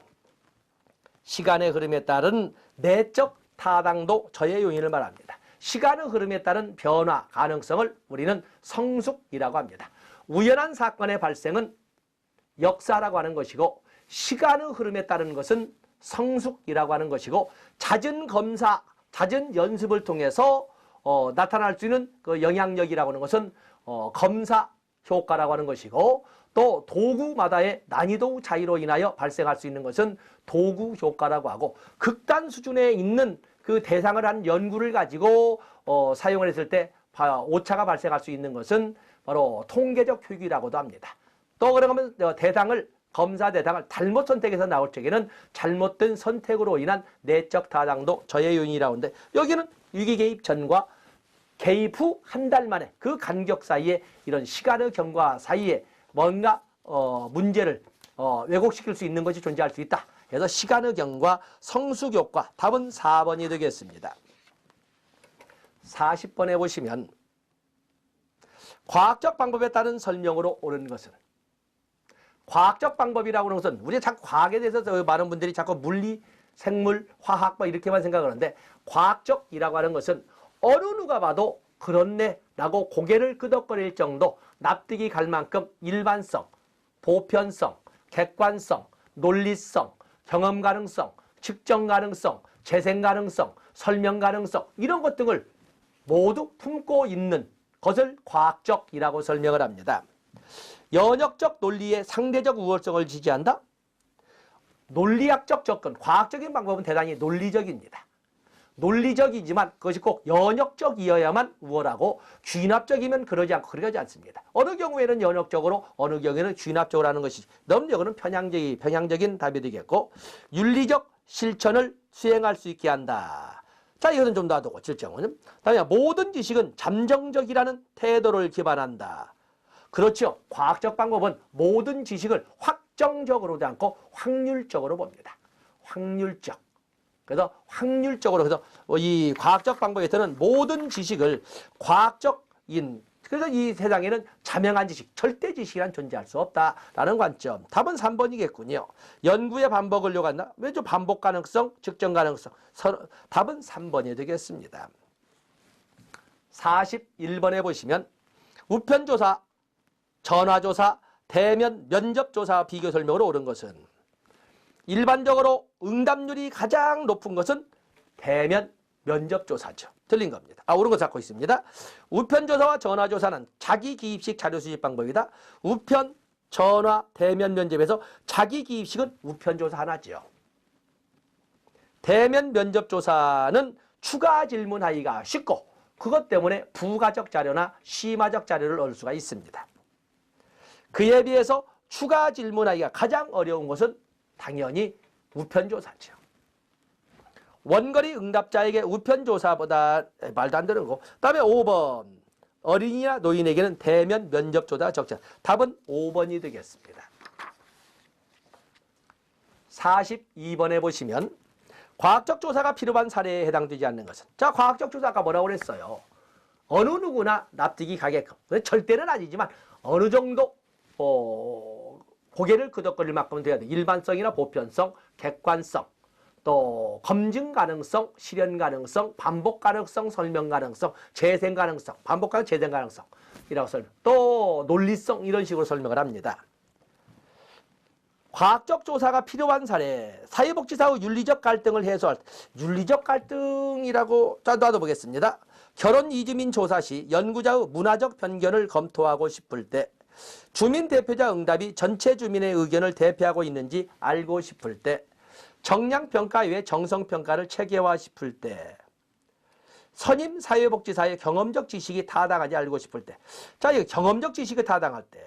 Speaker 1: 시간의 흐름에 따른 내적 타당도 저해 요인을 말합니다. 시간의 흐름에 따른 변화 가능성을 우리는 성숙이라고 합니다. 우연한 사건의 발생은 역사라고 하는 것이고, 시간의 흐름에 따른 것은 성숙이라고 하는 것이고, 잦은 검사, 잦은 연습을 통해서 나타날 수 있는 그 영향력이라고 하는 것은 검사 효과라고 하는 것이고, 또 도구마다의 난이도 차이로 인하여 발생할 수 있는 것은 도구 효과라고 하고, 극단 수준에 있는 그 대상을 한 연구를 가지고 사용을 했을 때 오차가 발생할 수 있는 것은 바로 통계적 효기라고도 합니다. 또 그러면 검사 대상을 잘못 선택해서 나올 적에는 잘못된 선택으로 인한 내적 타당도 저해 요인이라고 하는데, 여기는 유기 개입 전과 개입 후 한 달 만에 그 간격 사이에 이런 시간의 경과 사이에 뭔가 문제를 왜곡시킬 수 있는 것이 존재할 수 있다. 그래서 시간의 경과 성숙 효과, 답은 4번이 되겠습니다. 40번에 보시면 과학적 방법에 따른 설명으로 옳은 것은, 과학적 방법이라고 하는 것은 우리 자꾸 과학에 대해서 많은 분들이 자꾸 물리, 생물, 화학 이렇게만 생각하는데, 과학적이라고 하는 것은 어느 누가 봐도 그렇네 라고 고개를 끄덕거릴 정도, 납득이 갈 만큼 일반성, 보편성, 객관성, 논리성, 경험 가능성, 측정 가능성, 재생 가능성, 설명 가능성 이런 것 등을 모두 품고 있는 것을 과학적이라고 설명을 합니다. 연역적 논리의 상대적 우월성을 지지한다? 논리학적 접근, 과학적인 방법은 대단히 논리적입니다. 논리적이지만 그것이 꼭 연역적이어야만 우월하고 귀납적이면 그러지 않습니다. 어느 경우에는 연역적으로 어느 경우에는 귀납적으로 하는 것이 넘력은 평양적인 답이 되겠고 윤리적 실천을 수행할 수 있게 한다. 자, 이것은 좀 놔두고 7점은 다음에 모든 지식은 잠정적이라는 태도를 기반한다. 그렇죠. 과학적 방법은 모든 지식을 확정적으로도 않고 확률적으로 봅니다. 확률적. 그래서 확률적으로 해서 이 과학적 방법에서는 모든 지식을 과학적인 그래서 이 세상에는 자명한 지식, 절대 지식이란 존재할 수 없다라는 관점. 답은 3번이겠군요. 연구의 반복을 요구한다. 왼쪽 반복 가능성, 측정 가능성. 답은 3번이 되겠습니다. 41번에 보시면 우편조사, 전화조사, 대면 면접조사 비교 설명으로 옳은 것은 일반적으로 응답률이 가장 높은 것은 대면 면접조사죠. 틀린 겁니다. 옳은 거 잡고 있습니다. 우편조사와 전화조사는 자기 기입식 자료 수집 방법이다. 우편, 전화, 대면 면접에서 자기 기입식은 우편조사 하나죠. 대면 면접조사는 추가 질문하기가 쉽고 그것 때문에 부가적 자료나 심화적 자료를 얻을 수가 있습니다. 그에 비해서 추가 질문하기가 가장 어려운 것은 당연히 우편조사죠. 원거리 응답자에게 우편조사보다 말도 안 되는 거. 다음에 5번. 어린이나 노인에게는 대면 면접조사 적자. 답은 5번이 되겠습니다. 42번에 보시면 과학적 조사가 필요한 사례에 해당되지 않는 것은. 자, 과학적 조사 아까 뭐라고 그랬어요? 어느 누구나 납득이 가게끔. 절대는 아니지만 어느 정도 고개를 끄덕거릴 만큼은 돼야 돼. 일반성이나 보편성, 객관성, 또 검증 가능성, 실현 가능성, 반복 가능성, 설명 가능성, 재생 가능성, 반복 가능, 재생 가능성이라고 설명. 또 논리성 이런 식으로 설명을 합니다. 과학적 조사가 필요한 사례, 사회복지사 후 윤리적 갈등을 해소할 윤리적 갈등이라고 놔둬보겠습니다. 결혼 이주민 조사 시 연구자의 문화적 편견을 검토하고 싶을 때, 주민 대표자 응답이 전체 주민의 의견을 대표하고 있는지 알고 싶을 때, 정량평가 외 정성평가를 체계화 싶을 때, 선임 사회복지사의 경험적 지식이 타당하지 알고 싶을 때. 자, 이 경험적 지식이 타당할 때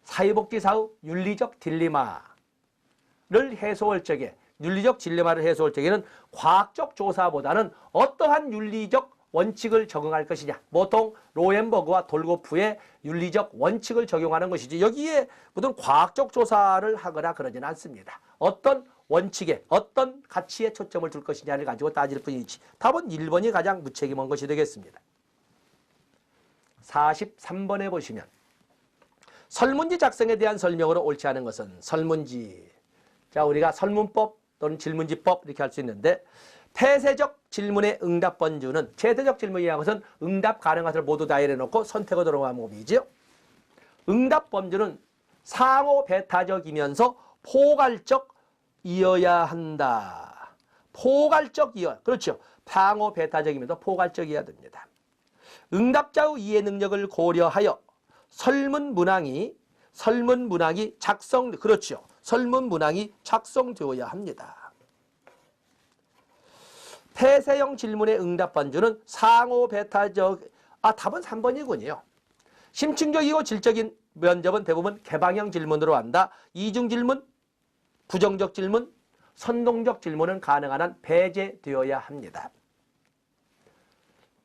Speaker 1: 사회복지사의 윤리적 딜레마를 해소할 적에 윤리적 딜레마를 해소할 적에는 과학적 조사보다는 어떠한 윤리적 원칙을 적용할 것이냐. 보통 로엔버그와 돌고프의 윤리적 원칙을 적용하는 것이지 여기에 무슨 과학적 조사를 하거나 그러지는 않습니다. 어떤 원칙에 어떤 가치에 초점을 둘 것이냐를 가지고 따질 뿐이지. 답은 1번이 가장 무책임한 것이 되겠습니다. 43번에 보시면 설문지 작성에 대한 설명으로 옳지 않은 것은 설문지. 자, 우리가 설문법 또는 질문지법 이렇게 할 수 있는데 폐쇄적 질문의 응답 번주는 최대적 질문이라는 것은 응답 가능한 것을 모두 다 해놓고 선택을 들어가는 법이죠. 응답 범주는 상호 배타적이면서 포괄적이어야 한다. 포괄적이어야. 그렇죠. 상호 배타적이면서 포괄적이어야 됩니다. 응답자의 이해 능력을 고려하여 설문 문항이 그렇죠. 설문 문항이 작성되어야 합니다. 폐쇄형 질문의 응답 번주는 상호 배타적, 답은 3번이군요. 심층적이고 질적인 면접은 대부분 개방형 질문으로 한다. 이중 질문, 부정적 질문, 선동적 질문은 가능한 한 배제되어야 합니다.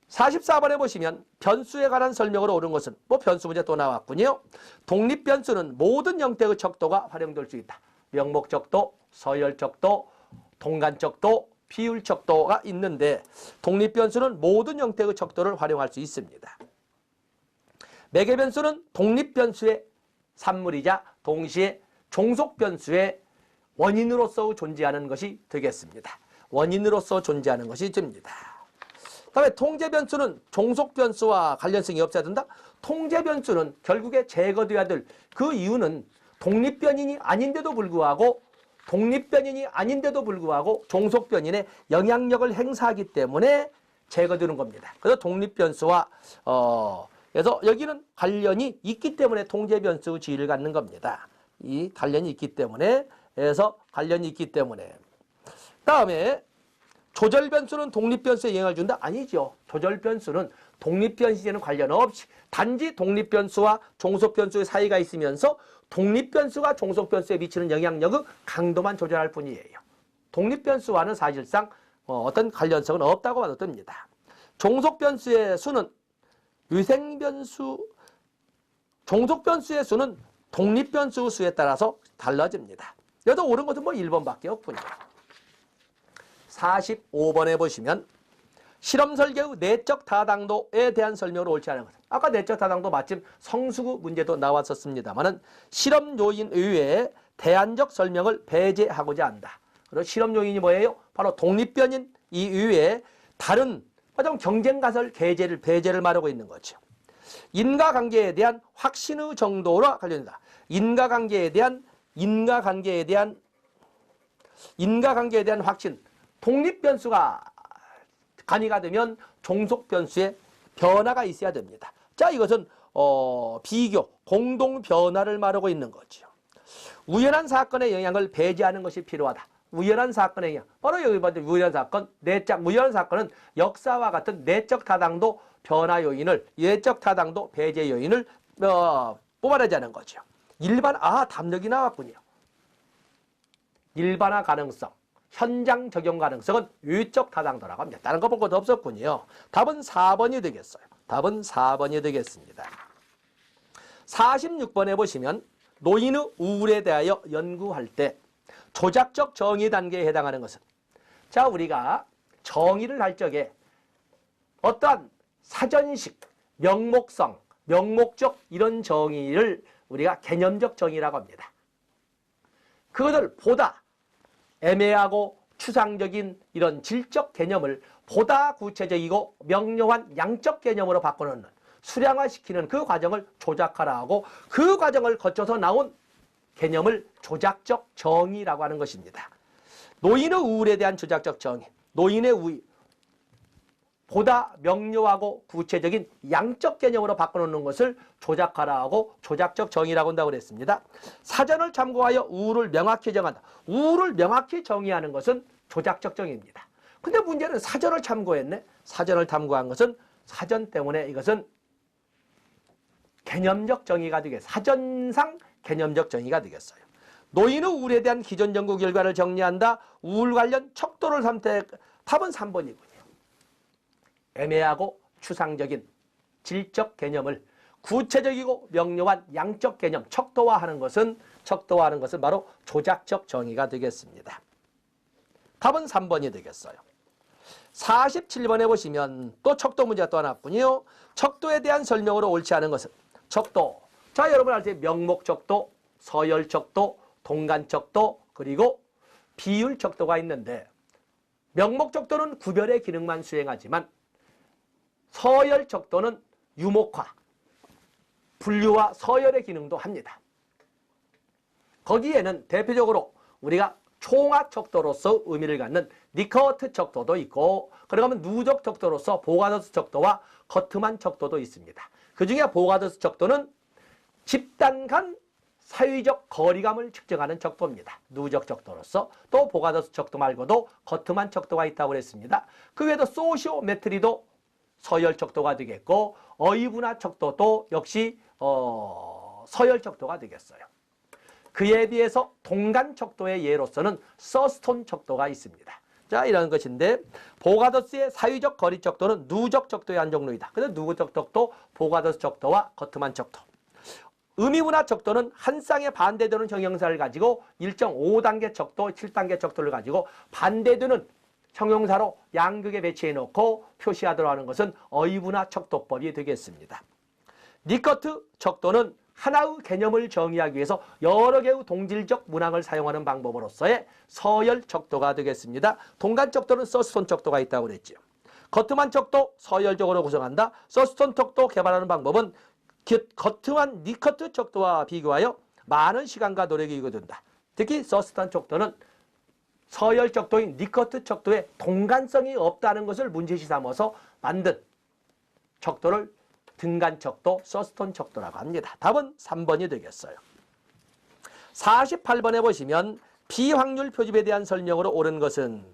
Speaker 1: 44번에 보시면 변수에 관한 설명으로 옳은 것은 변수 문제 또 나왔군요. 독립변수는 모든 형태의 척도가 활용될 수 있다. 명목척도, 서열척도, 동간척도, 비율척도가 있는데 독립변수는 모든 형태의 척도를 활용할 수 있습니다. 매개변수는 독립변수의 산물이자 동시에 종속변수의 원인으로서 존재하는 것이 되겠습니다. 원인으로서 존재하는 것이 됩니다. 그다음에 통제 변수는 종속 변수와 관련성이 없어야 된다. 통제 변수는 결국에 제거돼야 될 그 이유는 독립변인이 아닌데도 불구하고 종속 변인의 영향력을 행사하기 때문에 제거되는 겁니다. 그래서 독립 변수와 그래서 여기는 관련이 있기 때문에 통제 변수 지위를 갖는 겁니다. 이 관련이 있기 때문에 그래서 관련이 있기 때문에 다음에 조절 변수는 독립 변수에 영향을 준다? 아니죠. 조절 변수는 독립 변수에는 관련 없이 단지 독립 변수와 종속 변수의 사이가 있으면서 독립 변수가 종속 변수에 미치는 영향력의 강도만 조절할 뿐이에요. 독립 변수와는 사실상 어떤 관련성은 없다고 봐도 됩니다. 종속 변수의 수는 위생 변수, 종속 변수의 수는 독립 변수 수에 따라서 달라집니다. 여기서 옳은 것은 뭐 1번밖에 없군요. 45번에 보시면 실험 설계의 내적 타당도에 대한 설명을 옳지 않은 것. 아까 내적 타당도 마침 성수구 문제도 나왔었습니다만은 실험 요인 외에 대안적 설명을 배제하고자 한다. 그리고 실험 요인이 뭐예요? 바로 독립변인 이외에 다른 경쟁 가설 배제를 말하고 있는 거죠. 인과관계에 대한 확신의 정도와 관련이다. 인과관계에 대한 확신. 독립 변수가 간이가 되면 종속 변수에 변화가 있어야 됩니다. 자, 이것은 비교, 공동 변화를 말하고 있는 거죠. 우연한 사건의 영향을 배제하는 것이 필요하다. 우연한 사건의 영향. 바로 여기 봐도 우연한 사건, 우연한 사건은 역사와 같은 내적 타당도 변화 요인을, 예적 타당도 배제 요인을 뽑아내자는 거죠. 답력이 나왔군요. 일반화 가능성, 현장 적용 가능성은 외적 타당도라고 합니다. 다른 거 볼 것도 없었군요. 답은 4번이 되겠어요. 답은 4번이 되겠습니다. 46번에 보시면 노인의 우울에 대하여 연구할 때 조작적 정의 단계에 해당하는 것은, 자, 우리가 정의를 할 적에 어떠한 사전식, 명목성, 명목적 이런 정의를 우리가 개념적 정의라고 합니다. 그것을 보다 애매하고 추상적인 이런 질적 개념을 보다 구체적이고 명료한 양적 개념으로 바꿔놓는, 수량화시키는 그 과정을 조작하라 하고, 그 과정을 거쳐서 나온 개념을 조작적 정의라고 하는 것입니다. 노인의 우울에 대한 조작적 정의, 노인의 우울, 보다 명료하고 구체적인 양적 개념으로 바꿔놓는 것을 조작하라 하고 조작적 정의라고 한다고 그랬습니다. 사전을 참고하여 우울을 명확히 정한다. 우울을 명확히 정의하는 것은 조작적 정의입니다. 근데 문제는 사전을 참고했네. 사전을 참고한 것은 사전 때문에 이것은 개념적 정의가 되겠어요. 사전상 개념적 정의가 되겠어요. 노인의 우울에 대한 기존 연구 결과를 정리한다. 우울 관련 척도를 선택. 답은 3번이군요. 애매하고 추상적인 질적 개념을 구체적이고 명료한 양적 개념, 척도화하는 것은 바로 조작적 정의가 되겠습니다. 답은 3번이 되겠어요. 47번에 보시면 또 척도 문제가 또 하나 왔군요. 척도에 대한 설명으로 옳지 않은 것은 척도. 자, 여러분 알 때 명목 척도, 서열 척도, 동간 척도, 그리고 비율 척도가 있는데, 명목 척도는 구별의 기능만 수행하지만 서열 척도는 유목화, 분류와 서열의 기능도 합니다. 거기에는 대표적으로 우리가 총합 척도로서 의미를 갖는 니커트 척도도 있고, 그러면 누적 척도로서 보가더스 척도와 커트만 척도도 있습니다. 그 중에 보가더스 척도는 집단 간 사회적 거리감을 측정하는 척도입니다. 누적 척도로서. 또 보가더스 척도 말고도 커트만 척도가 있다고 그랬습니다. 그 외에도 소시오메트리도 서열 척도가 되겠고, 어이분화 척도도 역시 서열 척도가 되겠어요. 그에 비해서 동간 척도의 예로서는 서스톤 척도가 있습니다. 자, 이런 것인데, 보가더스의 사회적 거리 척도는 누적 척도의 한 종류이다. 그래서 누적 척도, 보가더스 척도와 커트만 척도. 의미분화 척도는 한 쌍에 반대되는 형용사를 가지고 1.5단계 척도, 7단계 척도를 가지고 반대되는 형용사로 양극에 배치해 놓고 표시하도록 하는 것은 어이분화 척도법이 되겠습니다. 니커트 척도는 하나의 개념을 정의하기 위해서 여러 개의 동질적 문항을 사용하는 방법으로서의 서열 척도가 되겠습니다. 동간 척도는 서스톤 척도가 있다고 그랬죠. 거트만 척도 서열적으로 구성한다. 서스톤 척도 개발하는 방법은 거트만 니커트 척도와 비교하여 많은 시간과 노력이 요구된다. 특히 서스톤 척도는 서열 척도인 니커트 척도에 동간성이 없다는 것을 문제시 삼아서 만든 척도를 등간 척도, 서스톤 척도라고 합니다. 답은 3번이 되겠어요. 48번에 보시면 비확률 표집에 대한 설명으로 옳은 것은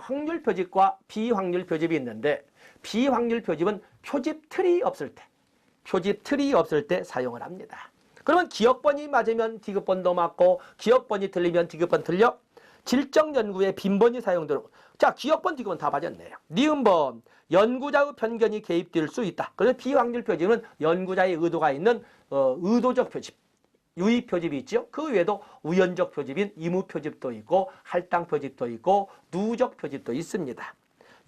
Speaker 1: 확률 표집과 비확률 표집이 있는데 비확률 표집은 표집 틀이 없을 때 사용을 합니다. 그러면 기억번이 맞으면 디귿번도 맞고 기억번이 틀리면 디귿번 틀려? 질적 연구에 빈번히 사용되는 자, 기억번, 디귿번 다 맞았네요. 니은번, 연구자의 편견이 개입될 수 있다. 그래서 비확률 표집은 연구자의 의도가 있는 의도적 표집, 유의 표집이 있죠. 그 외에도 우연적 표집인 의무 표집도 있고 할당 표집도 있고 누적 표집도 있습니다.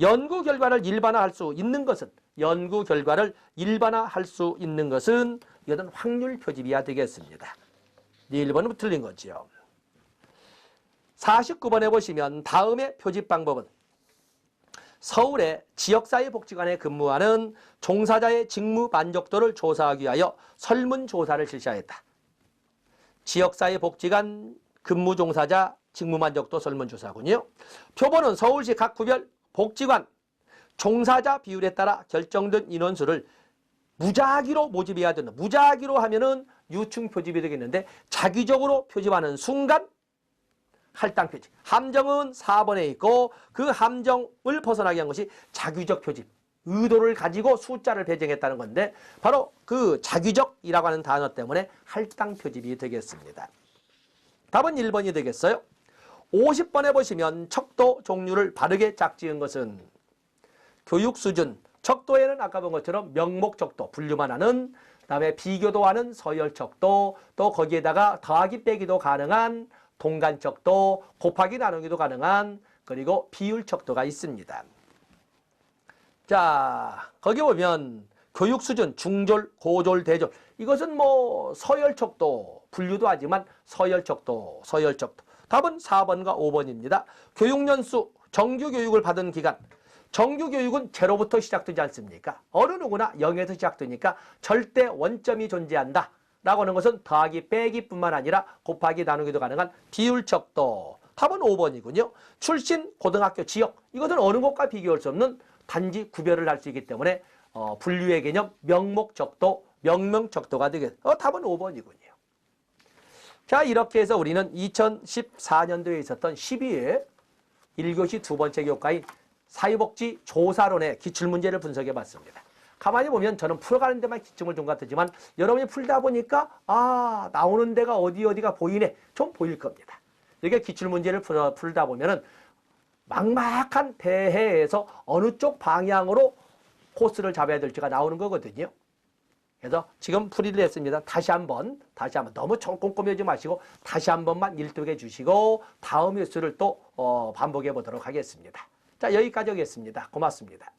Speaker 1: 연구 결과를 일반화할 수 있는 것은 이것은 확률 표집이야 되겠습니다. 1번은 틀린 거죠. 49번에 보시면 다음의 표집 방법은 서울의 지역사회복지관에 근무하는 종사자의 직무 만족도를 조사하기 위하여 설문조사를 실시하였다. 지역사회복지관 근무 종사자 직무 만족도 설문조사군요. 표본은 서울시 각 구별 복지관 종사자 비율에 따라 결정된 인원수를 무작위로 모집해야 된다. 무작위로 하면은 유충 표집이 되겠는데 자기적으로 표집하는 순간 할당 표집. 함정은 4번에 있고 그 함정을 벗어나게 한 것이 자기적 표집. 의도를 가지고 숫자를 배정했다는 건데 바로 그 자기적이라고 하는 단어 때문에 할당 표집이 되겠습니다. 답은 1번이 되겠어요. 50번에 보시면 척도 종류를 바르게 짝지은 것은 교육 수준. 척도에는 아까 본 것처럼 명목 척도, 분류만 하는, 그다음에 비교도 하는 서열 척도, 또 거기에다가 더하기 빼기도 가능한 동간 척도, 곱하기 나누기도 가능한, 그리고 비율 척도가 있습니다. 자, 거기 보면 교육 수준, 중졸, 고졸, 대졸. 이것은 뭐 서열 척도, 분류도 하지만 서열 척도. 답은 4번과 5번입니다. 교육 연수, 정규 교육을 받은 기간. 정규 교육은 0부터 시작되지 않습니까? 어느 누구나 0에서 시작되니까 절대 원점이 존재한다. 라고 하는 것은 더하기 빼기뿐만 아니라 곱하기 나누기도 가능한 비율 척도. 답은 5번이군요. 출신, 고등학교, 지역. 이것은 어느 곳과 비교할 수 없는 단지 구별을 할 수 있기 때문에 분류의 개념, 명목 척도, 명명 척도가 되겠습니다. 답은 5번이군요. 자, 이렇게 해서 우리는 2014년도에 있었던 12회 1교시 두 번째 교과인 사회복지 조사론의 기출문제를 분석해 봤습니다. 가만히 보면 저는 풀어가는 데만 기점을 둔 것 같지만 여러분이 풀다 보니까 나오는 데가 어디가 보이네. 좀 보일 겁니다. 이렇게 기출문제를 풀다 보면은 막막한 대해에서 어느 쪽 방향으로 코스를 잡아야 될지가 나오는 거거든요. 그래서 지금 풀이를 했습니다. 다시 한번 너무 꼼꼼히 하지 마시고 다시 한 번만 일독해 주시고 다음 뉴스를 또 반복해 보도록 하겠습니다. 자, 여기까지 하겠습니다. 고맙습니다.